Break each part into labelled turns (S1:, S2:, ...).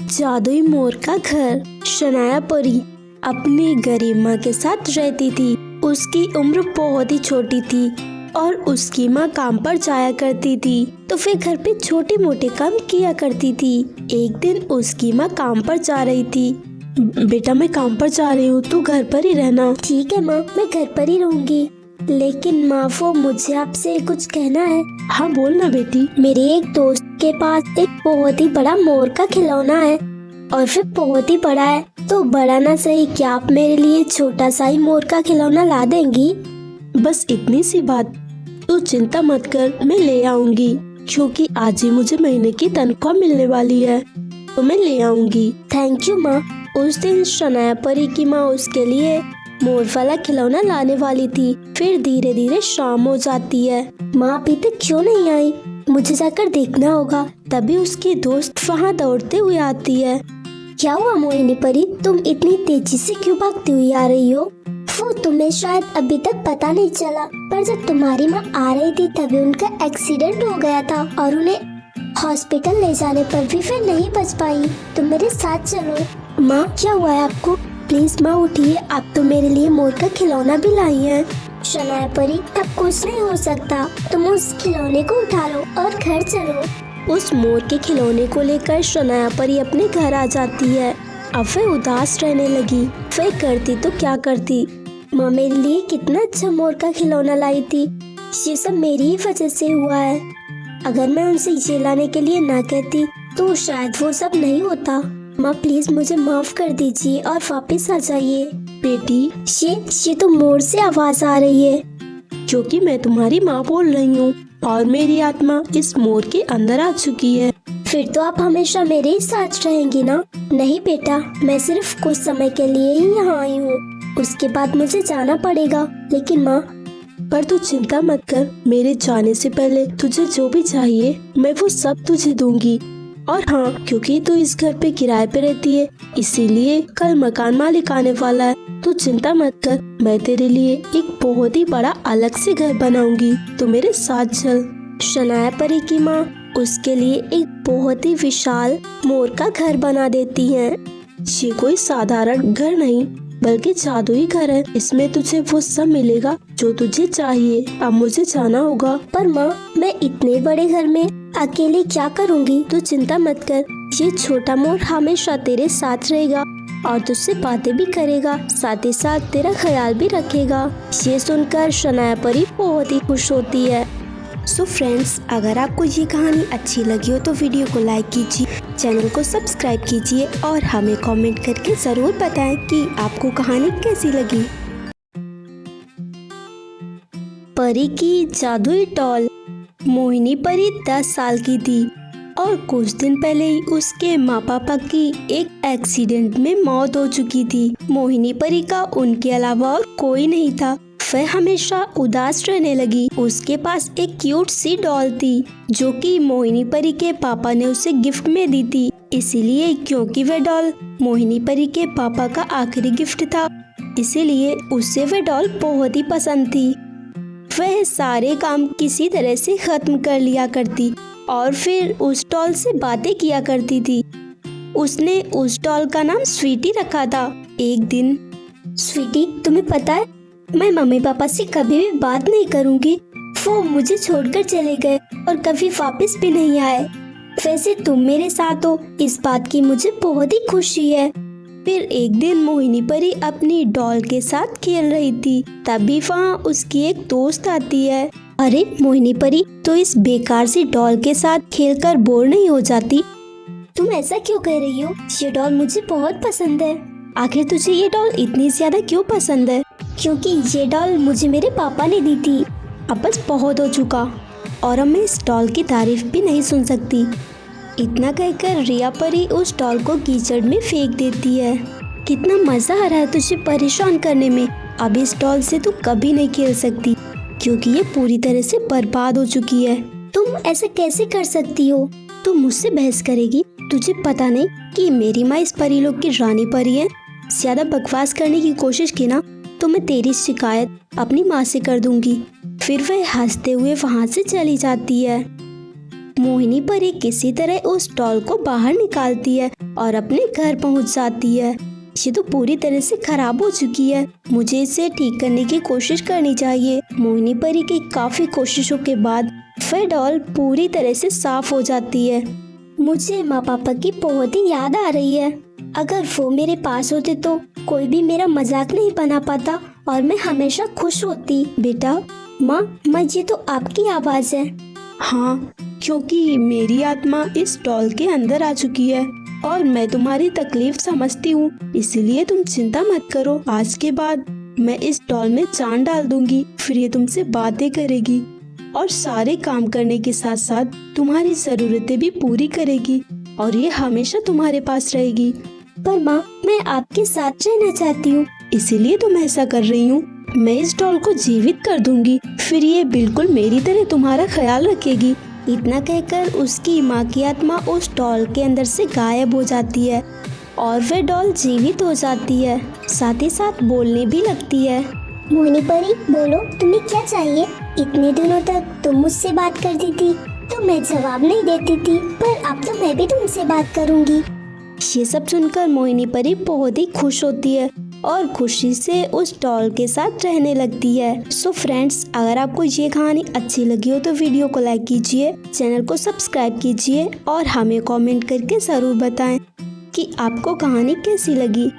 S1: जादुई मोर का घर। शनाया परी अपनी गरीब माँ के साथ रहती थी। उसकी उम्र बहुत ही छोटी थी और उसकी माँ काम पर जाया करती थी तो फिर घर पे छोटे मोटे काम किया करती थी। एक दिन उसकी माँ काम पर जा रही थी। बेटा मैं काम पर जा रही हूँ, तू घर पर ही रहना।
S2: ठीक है माँ, मैं घर पर ही रहूंगी। लेकिन माँ, वो मुझे आपसे कुछ कहना है।
S1: हाँ बोल ना बेटी।
S2: मेरे एक दोस्त के पास एक बहुत ही बड़ा मोर का खिलौना है और फिर बहुत ही बड़ा है। तो बड़ा ना सही, क्या आप मेरे लिए छोटा सा ही मोर का खिलौना ला देंगी?
S1: बस इतनी सी बात, तू चिंता मत कर, मैं ले आऊंगी क्योंकि आज ही मुझे महीने की तनख्वाह मिलने वाली है तो मैं ले आऊंगी।
S2: थैंक यू माँ।
S1: उस दिन शनाया परी की माँ उसके लिए मोर वाला खिलौना लाने वाली थी। फिर धीरे धीरे शाम हो जाती है।
S2: माँ अभी तक क्यों नहीं आई? मुझे जाकर देखना होगा।
S1: तभी उसकी दोस्त वहाँ दौड़ते हुए आती है।
S2: क्या हुआ मोहिनी परी, तुम इतनी तेजी से क्यों भागती हुई आ रही हो? वो तुम्हें शायद अभी तक पता नहीं चला, पर जब तुम्हारी माँ आ रही थी तभी उनका एक्सीडेंट हो गया था और उन्हें हॉस्पिटल ले जाने पर भी फिर नहीं बच पाई। तुम मेरे साथ चलो।
S1: माँ क्या हुआ है आपको? प्लीज माँ उठिए, आप तो मेरे लिए मोर का खिलौना भी लाई हैं।
S2: शनाया परी, अब कुछ नहीं हो सकता। तुम उस खिलौने को उठा लो और घर चलो।
S1: उस मोर के खिलौने को लेकर शनाया परी अपने घर आ जाती है। अब वह उदास रहने लगी। वह करती तो क्या करती।
S2: माँ मेरे लिए कितना अच्छा मोर का खिलौना लाई थी। ये सब मेरी ही वजह से हुआ है। अगर मैं उनसे ये लाने के लिए ना कहती तो शायद वो सब नहीं होता। माँ प्लीज मुझे माफ कर दीजिए और वापस आ जाइए।
S1: बेटी
S2: ये तो मोर से आवाज आ रही है।
S1: क्योंकि मैं तुम्हारी माँ बोल रही हूँ और मेरी आत्मा इस मोर के अंदर आ चुकी है।
S2: फिर तो आप हमेशा मेरे ही साथ रहेंगी ना? नहीं बेटा, मैं सिर्फ कुछ समय के लिए ही यहाँ आई हूँ, उसके बाद मुझे जाना पड़ेगा। लेकिन माँ,
S1: पर तू चिंता मत कर, मेरे जाने से पहले तुझे जो भी चाहिए मैं वो सब तुझे दूंगी। और हाँ, क्योंकि तू इस घर पे किराए पे रहती है इसीलिए कल मकान मालिक आने वाला है। तू चिंता मत कर, मैं तेरे लिए एक बहुत ही बड़ा अलग से घर बनाऊंगी, तो मेरे साथ चल।
S2: शनाया परी की माँ
S1: उसके लिए एक बहुत ही विशाल मोर का घर बना देती है। ये कोई साधारण घर नहीं बल्कि जादुई घर है। इसमें तुझे वो सब मिलेगा जो तुझे चाहिए। अब मुझे जाना होगा।
S2: पर माँ, मैं इतने बड़े घर में अकेले क्या करूँगी?
S1: तू चिंता मत कर, ये छोटा मोर हमेशा तेरे साथ रहेगा और तुझसे बातें भी करेगा, साथ ही साथ तेरा ख्याल भी रखेगा। ये सुनकर शनाया परी बहुत ही खुश होती है। सो फ्रेंड्स, अगर आपको ये कहानी अच्छी लगी हो तो वीडियो को लाइक कीजिए, चैनल को सब्सक्राइब कीजिए और हमें कमेंट करके ज़रूर बताएं कि आपको कहानी कैसी लगी। परी की जादुई डॉल। मोहिनी परी 10 साल की थी और कुछ दिन पहले ही उसके माँ पापा की एक एक्सीडेंट में मौत हो चुकी थी। मोहिनी परी का उनके अलावा और कोई नहीं था। वह हमेशा उदास रहने लगी। उसके पास एक क्यूट सी डॉल थी जो कि मोहिनी परी के पापा ने उसे गिफ्ट में दी थी, इसीलिए क्योंकि वह डॉल मोहिनी परी के पापा का आखिरी गिफ्ट था, इसीलिए उसे वह डॉल बहुत ही पसंद थी। वह सारे काम किसी तरह से खत्म कर लिया करती और फिर उस डॉल से बातें किया करती थी। उसने उस डॉल का नाम स्वीटी रखा था। एक दिन,
S2: स्वीटी, तुम्हें पता है मैं मम्मी पापा से कभी भी बात नहीं करूंगी। वो मुझे छोड़कर चले गए और कभी वापस भी नहीं आए। वैसे तुम मेरे साथ हो, इस बात की मुझे बहुत ही खुशी है।
S1: फिर एक दिन मोहिनी परी अपनी डॉल के साथ खेल रही थी, तभी वहाँ उसकी एक दोस्त आती है।
S2: अरे मोहिनी परी,
S1: तो इस बेकार सी डॉल के साथ खेलकर बोर नहीं हो जाती?
S2: तुम ऐसा क्यों कह रही हो? ये डॉल मुझे बहुत पसंद है।
S1: आखिर तुझे ये डॉल इतनी ज्यादा क्यों पसंद है?
S2: क्योंकि ये डॉल मुझे मेरे पापा ने दी थी।
S1: अब बस बहुत हो चुका और अब मैं इस डॉल की तारीफ भी नहीं सुन सकती। इतना कहकर रिया परी उस डॉल को कीचड़ में फेंक देती है। कितना मजा आ रहा है तुझे परेशान करने में। अब इस डॉल से तू कभी नहीं खेल सकती क्योंकि ये पूरी तरह से बर्बाद हो चुकी है।
S2: तुम ऐसा कैसे कर सकती हो?
S1: तू मुझसे बहस करेगी? तुझे पता नहीं कि मेरी माँ इस परी लोग की रानी परी है? ज्यादा बकवास करने की कोशिश की ना तो मैं तेरी शिकायत अपनी माँ से कर दूंगी। फिर वह हंसते हुए वहाँ से चली जाती है। मोहिनी परी किसी तरह उस डॉल को बाहर निकालती है और अपने घर पहुंच जाती है। ये तो पूरी तरह से खराब हो चुकी है, मुझे इसे ठीक करने की कोशिश करनी चाहिए। मोहिनी परी की काफी कोशिशों के बाद वह डॉल पूरी तरह से साफ हो जाती है। मुझे माँ पापा की बहुत ही याद आ रही है। अगर वो मेरे पास होते तो कोई भी मेरा मजाक नहीं बना पाता और मैं हमेशा खुश होती। बेटा, माँ, ये तो आपकी आवाज है। हाँ, क्योंकि मेरी आत्मा इस डॉल के अंदर आ चुकी है और मैं तुम्हारी तकलीफ समझती हूँ, इसलिए तुम चिंता मत करो। आज के बाद मैं इस डॉल में जान डाल दूंगी, फिर ये तुमसे बातें करेगी और सारे काम करने के साथ साथ तुम्हारी जरूरतें भी पूरी करेगी और ये हमेशा तुम्हारे पास रहेगी। पर माँ, मैं आपके साथ रहना चाहती हूँ, इसीलिए तो मैं ऐसा कर रही हूँ। मैं इस डॉल को जीवित कर दूंगी, फिर ये बिल्कुल मेरी तरह तुम्हारा ख्याल रखेगी। इतना कहकर उसकी माँ की आत्मा उस डॉल के अंदर से गायब हो जाती है और वह डॉल जीवित हो जाती है, साथ ही साथ बोलने भी लगती है।
S2: मोहिनी परी, बोलो, तुम्हें क्या चाहिए? इतने दिनों तक तुम मुझसे बात करती थी तो मैं जवाब नहीं देती थी, पर अब तो मैं भी तुमसे बात करूंगी।
S1: ये सब सुनकर मोहिनी परी बहुत ही खुश होती है और खुशी से उस डॉल के साथ रहने लगती है। सो फ्रेंड्स, अगर आपको ये कहानी अच्छी लगी हो तो वीडियो को लाइक कीजिए, चैनल को सब्सक्राइब कीजिए और हमें कमेंट करके ज़रूर बताएं कि आपको कहानी कैसी लगी।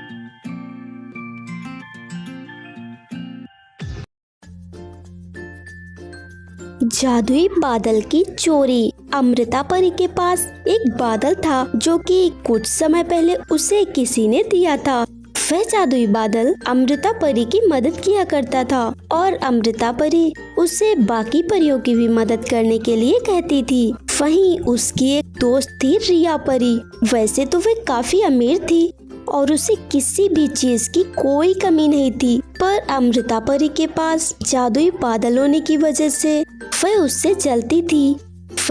S1: जादुई बादल की चोरी। अमृता परी के पास एक बादल था जो कि कुछ समय पहले उसे किसी ने दिया था। वह जादुई बादल अमृता परी की मदद किया करता था और अमृता परी उसे बाकी परियों की भी मदद करने के लिए कहती थी। वहीं उसकी एक दोस्त थी रिया परी। वैसे तो वह काफी अमीर थी और उसे किसी भी चीज की कोई कमी नहीं थी, पर अमृता परी के पास जादुई बादल होने की वजह से वह उससे जलती थी।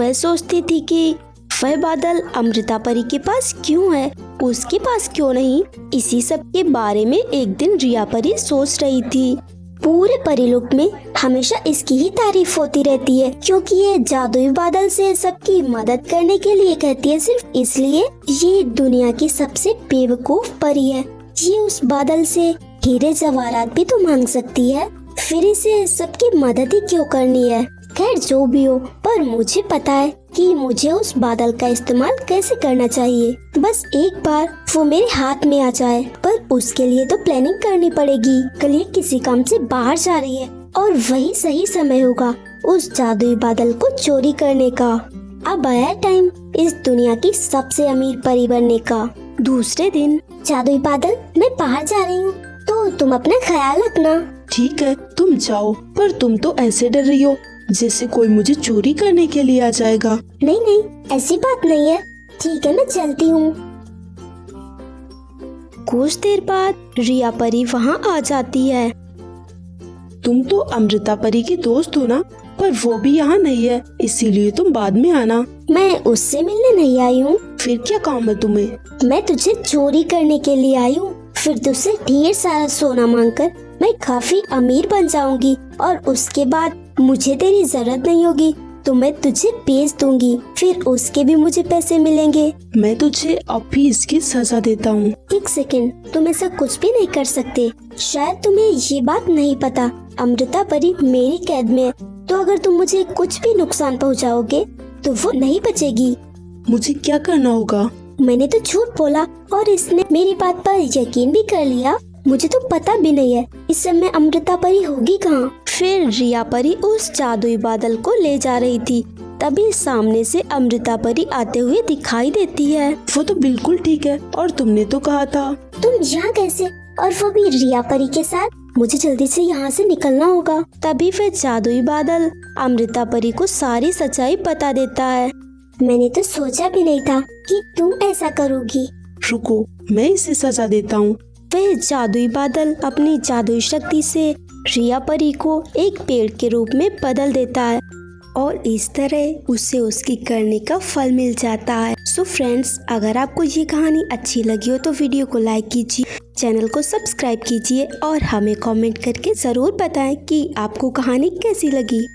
S1: वह सोचती थी कि वह बादल अमृता परी के पास क्यों है, उसके पास क्यों नहीं। इसी सब के बारे में एक दिन रिया परी सोच रही थी। पूरे परीलोक में हमेशा इसकी ही तारीफ होती रहती है क्योंकि ये जादुई बादल से सबकी मदद करने के लिए कहती है, सिर्फ इसलिए। ये दुनिया की सबसे बेवकूफ परी है। ये उस बादल से हीरे जवाहरात भी तो मांग सकती है, फिर इसे सबकी मदद ही क्यों करनी है। खैर, जो भी हो, पर मुझे पता है कि मुझे उस बादल का इस्तेमाल कैसे करना चाहिए। बस एक बार वो मेरे हाथ में आ जाए, पर उसके लिए तो प्लानिंग करनी पड़ेगी। कल ये किसी काम से बाहर जा रही है और वही सही समय होगा उस जादुई बादल को चोरी करने का। अब आया टाइम इस दुनिया की सबसे अमीर परी बनने का। दूसरे दिन,
S2: जादुई बादल, मैं बाहर जा रही हूँ तो तुम अपना ख्याल रखना।
S3: ठीक है, तुम जाओ, पर तुम तो ऐसे डर रही हो जैसे कोई मुझे चोरी करने के लिए आ जाएगा।
S2: नहीं नहीं, ऐसी बात नहीं है। ठीक है, मैं चलती हूँ।
S1: कुछ देर बाद रिया परी वहाँ आ जाती है।
S3: तुम तो अमृता परी की दोस्त हो ना, पर वो भी यहाँ नहीं है, इसीलिए तुम बाद में आना।
S2: मैं उससे मिलने नहीं आई हूँ।
S3: फिर क्या काम है तुम्हें?
S2: मैं तुझे चोरी करने के लिए आई हूँ। फिर तुझसे ढेर सारा सोना मांगकर मैं काफी अमीर बन जाऊंगी और उसके बाद मुझे तेरी जरूरत नहीं होगी तो मैं तुझे बेच दूंगी, फिर उसके भी मुझे पैसे मिलेंगे।
S3: मैं तुझे अब भी इसकी सजा देता हूँ।
S2: एक सेकंड, तुम ऐसा कुछ भी नहीं कर सकते। शायद तुम्हें ये बात नहीं पता, अमृता परी मेरी कैद में है, तो अगर तुम मुझे कुछ भी नुकसान पहुँचाओगे तो वो नहीं बचेगी।
S3: मुझे क्या करना होगा?
S2: मैंने तो झूठ बोला और इसने मेरी बात पर यकीन भी कर लिया। मुझे तो पता भी नहीं है इस समय अमृता परी होगी कहाँ।
S1: फिर रिया परी उस जादुई बादल को ले जा रही थी, तभी सामने से अमृता परी आते हुए दिखाई देती है।
S3: वो तो बिल्कुल ठीक है, और तुमने तो कहा था।
S2: तुम यहाँ कैसे, और वो भी रिया परी के साथ? मुझे जल्दी से यहाँ से निकलना होगा।
S1: तभी फिर जादुई बादल अमृता परी को सारी सच्चाई बता देता है।
S2: मैंने तो सोचा भी नहीं था कि तुम ऐसा करोगी।
S3: रुको, मैं इसे सजा देता हूँ।
S1: वह जादुई बादल अपनी जादुई शक्ति से रिया परी को एक पेड़ के रूप में बदल देता है और इस तरह उसे उसकी करने का फल मिल जाता है। सो फ्रेंड्स, अगर आपको ये कहानी अच्छी लगी हो तो वीडियो को लाइक कीजिए, चैनल को सब्सक्राइब कीजिए और हमें कमेंट करके ज़रूर बताएं कि आपको कहानी कैसी लगी।